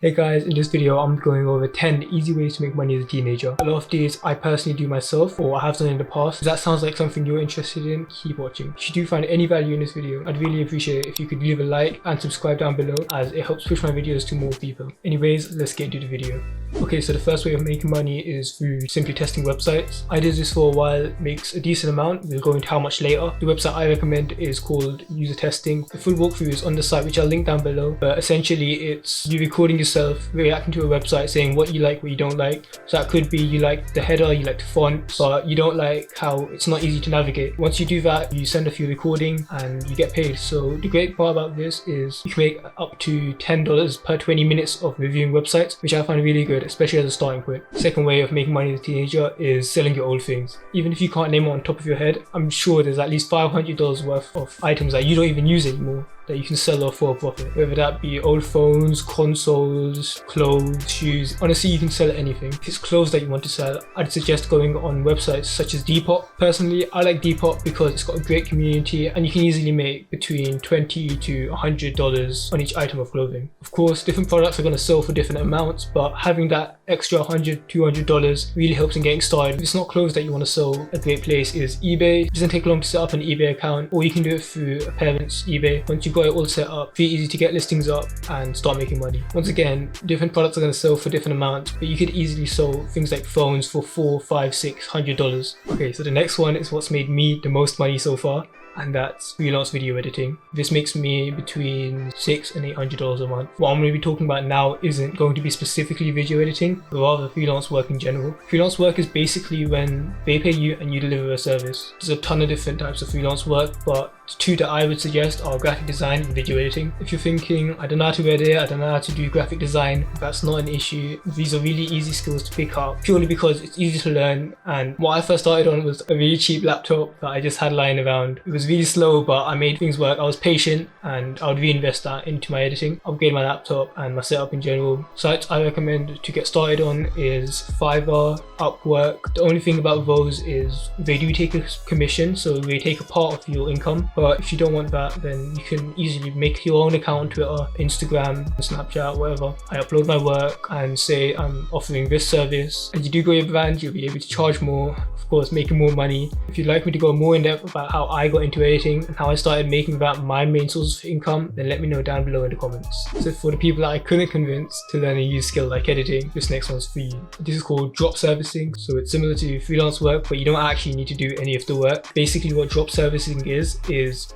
Hey guys, in this video I'm going over 10 easy ways to make money as a teenager. A lot of these I personally do myself or I have done in the past. If that sounds like something you're interested in, keep watching. If you do find any value in this video, I'd really appreciate it if you could leave a like and subscribe down below, as it helps push my videos to more people. Anyways, let's get into the video. Okay, so the first way of making money is through simply testing websites. I did this for a while, it makes a decent amount. We'll go into how much later. The website I recommend is called User Testing. The full walkthrough is on the site, which I'll link down below, but essentially it's you recording yourself reacting to a website, saying what you like, what you don't like. So that could be you like the header, you like the font, but you don't like how it's not easy to navigate. Once you do that, you send off your recording and you get paid. So the great part about this is you can make up to $10 per 20 minutes of reviewing websites, which I find really good, especially as a starting point. Second way of making money as a teenager is selling your old things. Even if you can't name it on top of your head, I'm sure there's at least $500 worth of items that you don't even use anymore that you can sell off for a profit. Whether that be old phones, consoles, clothes, shoes. Honestly, you can sell anything. If it's clothes that you want to sell, I'd suggest going on websites such as Depop. Personally, I like Depop because it's got a great community and you can easily make between $20 to $100 on each item of clothing. Of course, different products are going to sell for different amounts, but having that extra $100, $200 really helps in getting started. If it's not clothes that you want to sell, a great place is eBay. It doesn't take long to set up an eBay account, or you can do it through a parent's eBay. Once you've got it all set up, very easy to get listings up and start making money. Once again, different products are going to sell for different amounts, but you could easily sell things like phones for $400, $500, $600. Okay, so the next one is what's made me the most money so far, and that's freelance video editing. This makes me between $600 and $800 a month. What I'm going to be talking about now isn't going to be specifically video editing, but rather freelance work in general. Freelance work is basically when they pay you and you deliver a service. There's a ton of different types of freelance work, but the two that I would suggest are graphic design and video editing. If you're thinking, I don't know how to edit, I don't know how to do graphic design, that's not an issue. These are really easy skills to pick up, purely because it's easy to learn. And what I first started on was a really cheap laptop that I just had lying around. It was really slow, but I made things work. I was patient and I would reinvest that into my editing, upgrade my laptop and my setup in general. Sites I recommend to get started on is Fiverr, Upwork. The only thing about those is they do take a commission, so they take a part of your income. But if you don't want that, then you can easily make your own account on Twitter, Instagram, Snapchat, whatever. I upload my work and say I'm offering this service. As you do grow your brand, you'll be able to charge more, of course, making more money. If you'd like me to go more in depth about how I got into editing and how I started making that my main source of income, then let me know down below in the comments. So for the people that I couldn't convince to learn a new skill like editing, this next one's for you. This is called drop servicing. So it's similar to freelance work, but you don't actually need to do any of the work. Basically what drop servicing is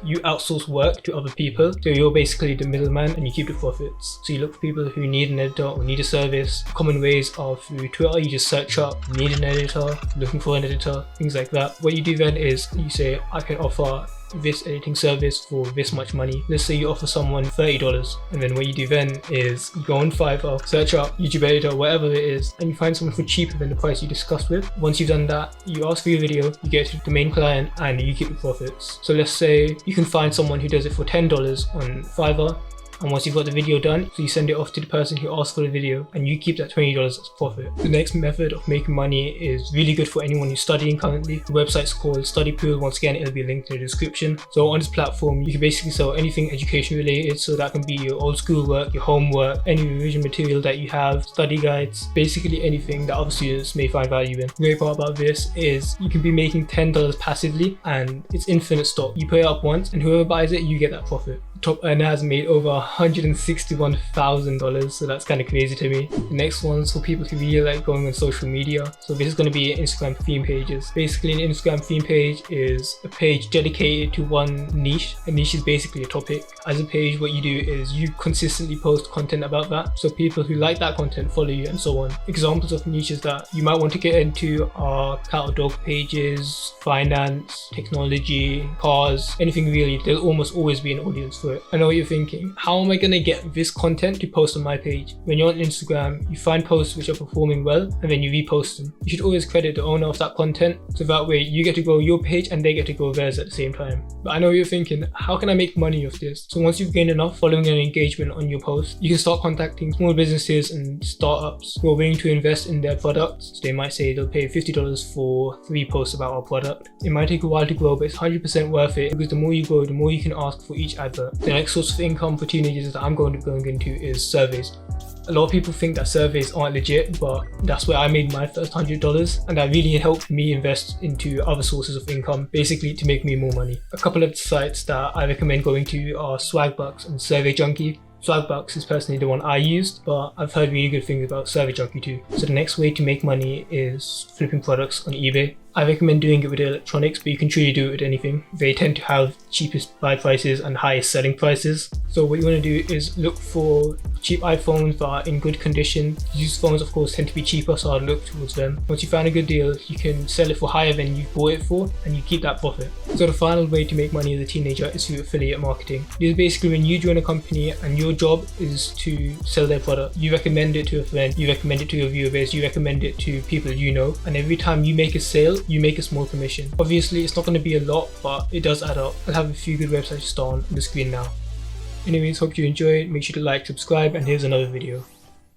you outsource work to other people. So you're basically the middleman and you keep the profits. So you look for people who need an editor or need a service. Common ways are through Twitter. You just search up, need an editor, looking for an editor, things like that. What you do then is you say, I can offer this editing service for this much money. Let's say you offer someone $30, and then what you do then is you go on Fiverr, search up YouTube editor, whatever it is, and you find someone for cheaper than the price you discussed with. Once you've done that, you ask for your video, you get to the main client and you keep the profits. So let's say you can find someone who does it for $10 on Fiverr, and once you've got the video done, so you send it off to the person who asked for the video and you keep that $20 as profit. The next method of making money is really good for anyone who's studying currently. The website's called Study Pool. Once again, it'll be linked in the description. So on this platform, you can basically sell anything education related. So that can be your old school work, your homework, any revision material that you have, study guides, basically anything that other students may find value in. The great part about this is you can be making $10 passively and it's infinite stock. You pay it up once and whoever buys it, you get that profit. The top earner has made over $161,000, so that's kind of crazy to me. The next one's for people who really like going on social media. So this is going to be Instagram theme pages. Basically an Instagram theme page is a page dedicated to one niche. A niche is basically a topic. As a page, what you do is you consistently post content about that, so people who like that content follow you and so on. Examples of niches that you might want to get into are cat or dog pages, finance, technology, cars, anything really. There'll almost always be an audience for it. I know what you're thinking, how am I going to get this content to post on my page? When you're on Instagram, you find posts which are performing well and then you repost them. You should always credit the owner of that content, so that way you get to grow your page and they get to grow theirs at the same time. But I know you're thinking, how can I make money off this? So once you've gained enough following and engagement on your post, you can start contacting small businesses and startups who are willing to invest in their products. So they might say they'll pay $50 for 3 posts about our product. It might take a while to grow, but it's 100% worth it, because the more you grow, the more you can ask for each advert. The next source of income for teenagers that I'm going into is surveys. A lot of people think that surveys aren't legit, but that's where I made my first $100, and that really helped me invest into other sources of income, basically to make me more money. A couple of sites that I recommend going to are Swagbucks and Survey Junkie. Swagbucks is personally the one I used, but I've heard really good things about Survey Junkie too. So the next way to make money is flipping products on eBay. I recommend doing it with electronics, but you can truly do it with anything. They tend to have cheapest buy prices and highest selling prices. So what you want to do is look for cheap iPhones that are in good condition. Used phones of course tend to be cheaper, so I'd look towards them. Once you find a good deal, you can sell it for higher than you bought it for, and you keep that profit. So the final way to make money as a teenager is through affiliate marketing. This is basically when you join a company and your job is to sell their product. You recommend it to a friend, you recommend it to your viewer base, you recommend it to people you know, and every time you make a sale, you make a small commission. Obviously it's not going to be a lot, but it does add up. I'll have a few good websites to start on the screen now. Anyways, hope you enjoyed. Make sure to like, subscribe, and here's another video.